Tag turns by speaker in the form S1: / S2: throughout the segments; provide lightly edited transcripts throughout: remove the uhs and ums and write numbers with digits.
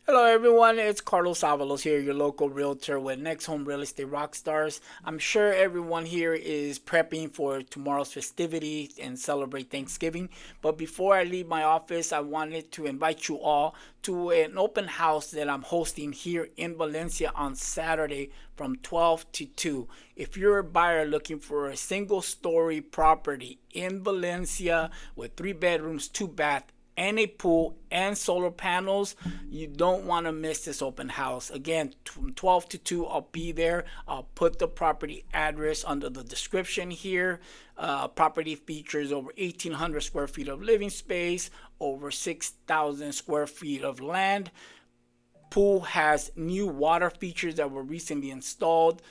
S1: Hello everyone, it's Carlos Avalos here, your local realtor with NextHome Real Estate Rockstars. I'm sure everyone here is prepping for tomorrow's festivities and celebrate Thanksgiving. But before I leave my office, I wanted to invite you all to an open house that I'm hosting here in Valencia on Saturday from 12 to 2. If you're a buyer looking for a single story property in Valencia with 3 bedrooms, 2 baths, and a pool and solar panels, you don't want to miss this open house. Again, from 12 to 2, I'll be there. I'll put the property address under the description here. Property features over 1,800 square feet of living space, over 6,000 square feet of land. Pool has new water features that were recently installed.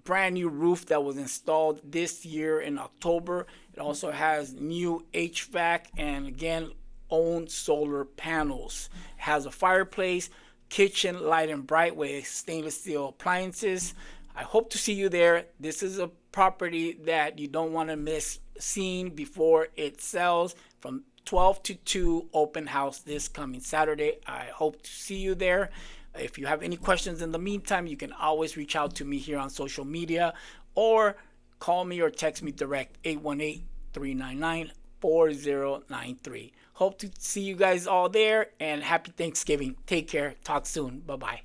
S1: Brand new roof that was installed this year in October. It also has new HVAC and again own solar panels. It has a fireplace, kitchen light and bright with stainless steel appliances. I hope to see you there. This is a property that you don't want to miss seeing before it sells. From 12 to 2 open house this coming Saturday. I hope to see you there. If you have any questions in the meantime, you can always reach out to me here on social media or call me or text me direct 818-399-4093. Hope to see you guys all there and happy Thanksgiving. Take care. Talk soon. Bye-bye.